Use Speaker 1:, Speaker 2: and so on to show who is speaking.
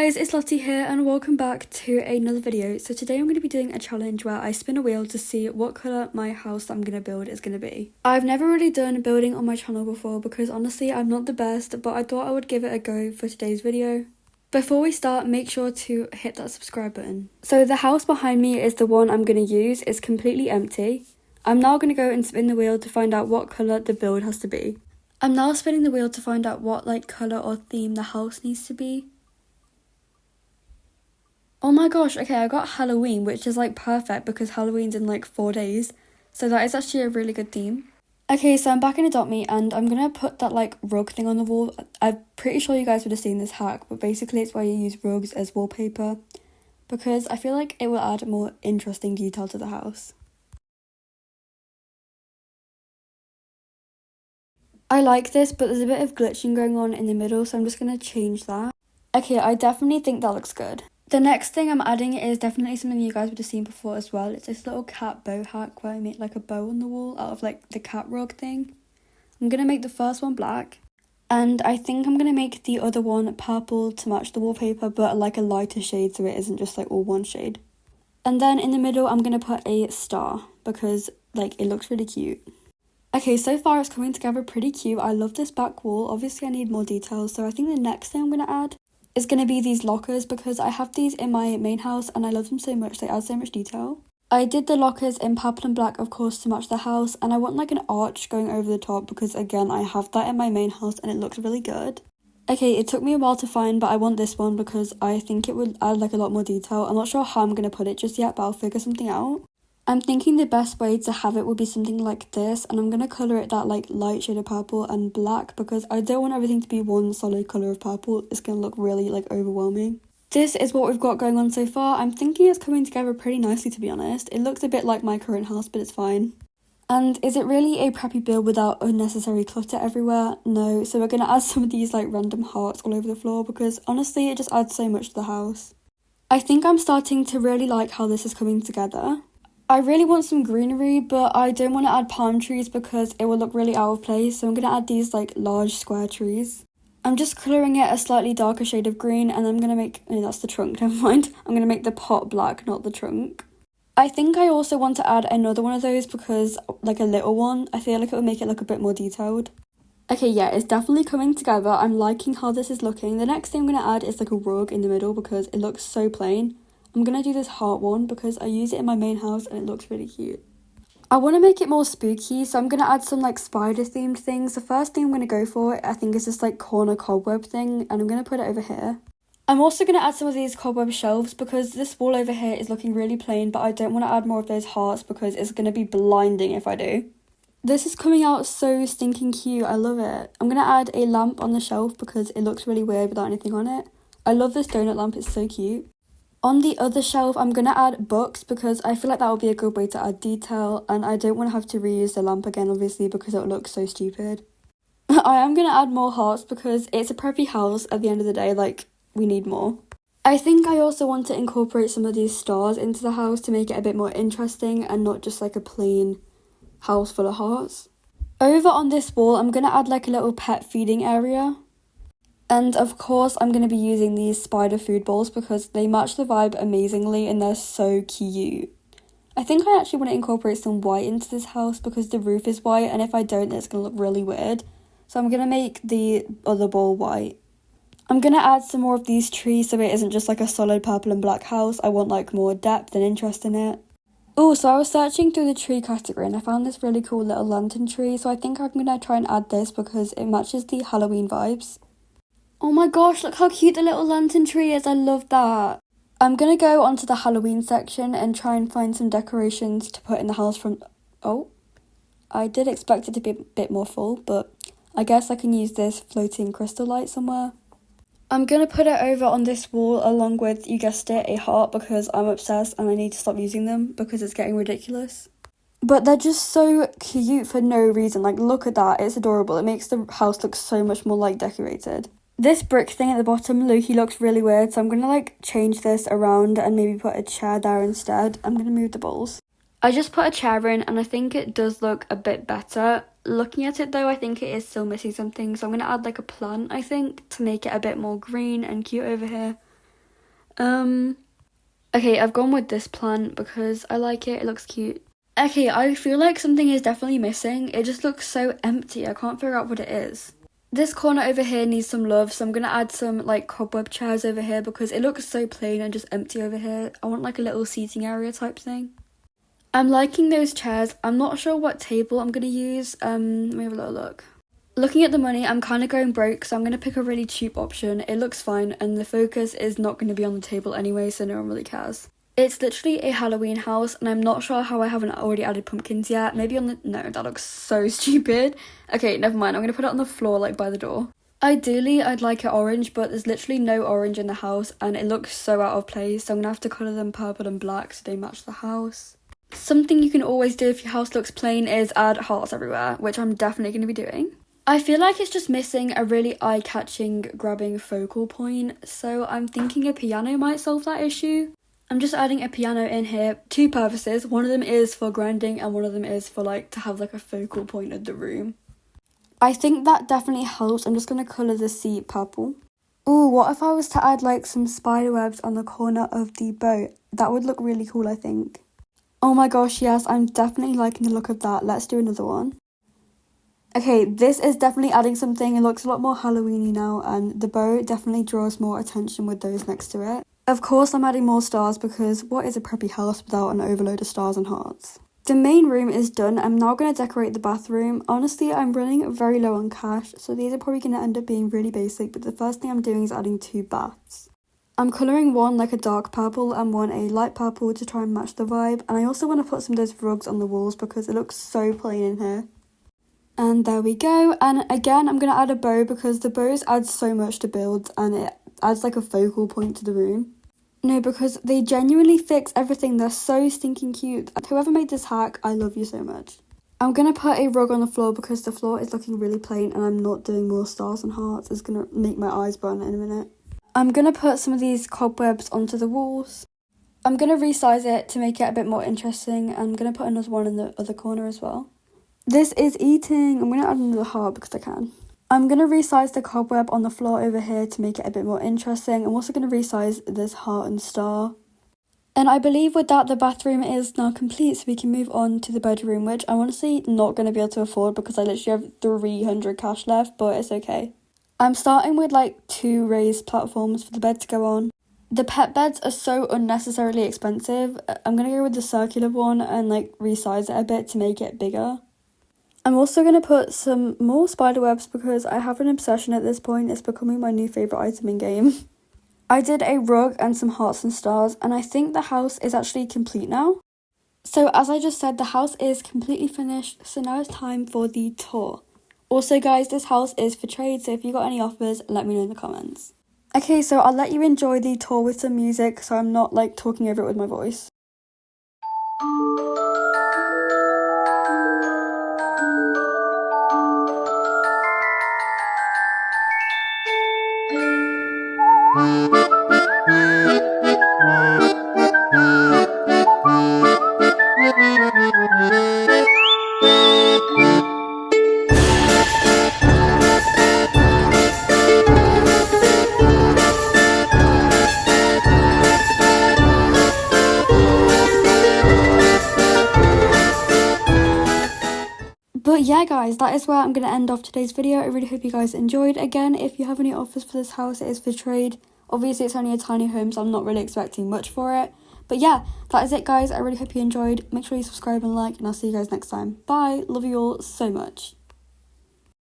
Speaker 1: guys, it's Lottie here and welcome back to another video. So today I'm going to be doing a challenge where I spin a wheel to see what colour my house that I'm going to build is going to be. I've never really done building on my channel before because honestly I'm not the best, but I thought I would give it a go for today's video. Before we start, make sure to hit that subscribe button. So the house behind me is the one I'm going to use. It's completely empty. I'm now going to go and spin the wheel to find out what colour the build has to be. I'm now spinning the wheel to find out what colour or theme the house needs to be. Oh my gosh, okay, I got Halloween, which is perfect because Halloween's in 4 days. So that is actually a really good theme. Okay, so I'm back in Adopt Me and I'm gonna put that rug thing on the wall. I'm pretty sure you guys would have seen this hack, but basically it's where you use rugs as wallpaper because I feel like it will add more interesting detail to the house. I like this, but there's a bit of glitching going on in the middle, so I'm just gonna change that. Okay, I definitely think that looks good. The next thing I'm adding is definitely something you guys would have seen before as well. It's this little cat bow hack where I make a bow on the wall out of the cat rug thing. I'm going to make the first one black. And I think I'm going to make the other one purple to match the wallpaper, but a lighter shade so it isn't just all one shade. And then in the middle I'm going to put a star because it looks really cute. Okay, so far it's coming together pretty cute. I love this back wall. Obviously I need more details, so I think the next thing I'm going to add is going to be these lockers because I have these in my main house and I love them so much. They add so much detail. I did the lockers in purple and black, of course, to match the house, and I want an arch going over the top because again I have that in my main house and it looks really good. Okay, it took me a while to find, but I want this one because I think it would add a lot more detail. I'm not sure how I'm going to put it just yet, but I'll figure something out. I'm thinking the best way to have it would be something like this, and I'm going to colour it that light shade of purple and black because I don't want everything to be one solid colour of purple. It's going to look really overwhelming. This is what we've got going on so far. I'm thinking it's coming together pretty nicely, to be honest. It looks a bit like my current house, but it's fine. And is it really a preppy build without unnecessary clutter everywhere? No, so we're going to add some of these random hearts all over the floor because honestly it just adds so much to the house. I think I'm starting to really like how this is coming together. I really want some greenery, but I don't want to add palm trees because it will look really out of place, so I'm going to add these large square trees. I'm just colouring it a slightly darker shade of green, and I'm going to make... no, that's the trunk, never mind. I'm going to make the pot black, not the trunk. I think I also want to add another one of those because, a little one, I feel it would make it look a bit more detailed. Okay, yeah, it's definitely coming together. I'm liking how this is looking. The next thing I'm going to add is a rug in the middle because it looks so plain. I'm going to do this heart one because I use it in my main house and it looks really cute. I want to make it more spooky, so I'm going to add some spider themed things. The first thing I'm going to go for, I think, is this corner cobweb thing, and I'm going to put it over here. I'm also going to add some of these cobweb shelves because this wall over here is looking really plain, but I don't want to add more of those hearts because it's going to be blinding if I do. This is coming out so stinking cute. I love it. I'm going to add a lamp on the shelf because it looks really weird without anything on it. I love this donut lamp. It's so cute. On the other shelf, I'm going to add books because I feel that would be a good way to add detail, and I don't want to have to reuse the lamp again, obviously, because it would look so stupid. I am going to add more hearts because it's a preppy house at the end of the day, we need more. I think I also want to incorporate some of these stars into the house to make it a bit more interesting and not just a plain house full of hearts. Over on this wall, I'm going to add a little pet feeding area. And of course, I'm going to be using these spider food bowls because they match the vibe amazingly and they're so cute. I think I actually want to incorporate some white into this house because the roof is white, and if I don't, it's going to look really weird. So I'm going to make the other bowl white. I'm going to add some more of these trees so it isn't just a solid purple and black house. I want more depth and interest in it. Oh, so I was searching through the tree category and I found this really cool little lantern tree. So I think I'm going to try and add this because it matches the Halloween vibes. Oh my gosh, look how cute the little lantern tree is. I love that. I'm going to go onto the Halloween section and try and find some decorations to put in the house from... oh, I did expect it to be a bit more full, but I guess I can use this floating crystal light somewhere. I'm going to put it over on this wall along with, you guessed it, a heart because I'm obsessed and I need to stop using them because it's getting ridiculous. But they're just so cute for no reason. Look at that. It's adorable. It makes the house look so much more decorated. This brick thing at the bottom, Loki, looks really weird, so I'm going to change this around and maybe put a chair there instead. I'm going to move the bowls. I just put a chair in and I think it does look a bit better. Looking at it though, I think it is still missing something, so I'm going to add a plant, I think, to make it a bit more green and cute over here. Okay, I've gone with this plant because I like it. It looks cute. Okay, I feel like something is definitely missing. It just looks so empty. I can't figure out what it is. This corner over here needs some love, so I'm going to add some like cobweb chairs over here because it looks so plain and just empty over here. I want like a little seating area type thing. I'm liking those chairs. I'm not sure what table I'm going to use. Let me have a little look. Looking at the money, I'm kind of going broke, so I'm going to pick a really cheap option. It looks fine, and the focus is not going to be on the table anyway, so no one really cares. It's literally a Halloween house, and I'm not sure how I haven't already added pumpkins yet. Maybe on the... No, that looks so stupid. Okay, never mind. I'm going to put it on the floor, like, by the door. Ideally, I'd like it orange, but there's literally no orange in the house, and it looks so out of place, so I'm going to have to colour them purple and black so they match the house. Something you can always do if your house looks plain is add hearts everywhere, which I'm definitely going to be doing. I feel like it's just missing a really eye-catching, grabbing focal point, so I'm thinking a piano might solve that issue. I'm just adding a piano in here, two purposes. One of them is for grinding and one of them is for like to have like a focal point of the room. I think that definitely helps. I'm just going to colour the seat purple. Ooh, what if I was to add like some spider webs on the corner of the boat? That would look really cool, I think. Oh my gosh, yes, I'm definitely liking the look of that. Let's do another one. Okay, this is definitely adding something. It looks a lot more Halloween-y now, and the bow definitely draws more attention with those next to it. Of course, I'm adding more stars because what is a preppy house without an overload of stars and hearts? The main room is done. I'm now going to decorate the bathroom. Honestly, I'm running very low on cash, so these are probably going to end up being really basic, but the first thing I'm doing is adding 2 baths. I'm colouring one like a dark purple and one a light purple to try and match the vibe, and I also want to put some of those rugs on the walls because it looks so plain in here. And there we go, and again I'm going to add a bow because the bows add so much to builds and it adds like a focal point to the room. No, because they genuinely fix everything. They're so stinking cute. Whoever made this hack, I love you so much. I'm going to put a rug on the floor because the floor is looking really plain and I'm not doing more stars and hearts. It's going to make my eyes burn in a minute. I'm going to put some of these cobwebs onto the walls. I'm going to resize it to make it a bit more interesting. I'm going to put another one in the other corner as well. This is eating. I'm going to add another heart because I can. I'm going to resize the cobweb on the floor over here to make it a bit more interesting. I'm also going to resize this heart and star. And I believe with that the bathroom is now complete, so we can move on to the bedroom, which I'm honestly not going to be able to afford because I literally have 300 cash left, but it's okay. I'm starting with like 2 raised platforms for the bed to go on. The pet beds are so unnecessarily expensive. I'm going to go with the circular one and like resize it a bit to make it bigger. I'm also going to put some more spider webs because I have an obsession at this point. It's becoming my new favourite item in game. I did a rug and some hearts and stars, and I think the house is actually complete now. So as I just said, the house is completely finished, so now it's time for the tour. Also guys, this house is for trade, so if you got any offers, let me know in the comments. Okay, so I'll let you enjoy the tour with some music so I'm not like talking over it with my voice. But yeah guys, that is where I'm going to end off today's video. I really hope you guys enjoyed. Again, if you have any offers for this house, it is for trade. Obviously it's only a tiny home, so I'm not really expecting much for it. But yeah, that is it guys. I really hope you enjoyed. Make sure you subscribe and like, and I'll see you guys next time. Bye, love you all so much.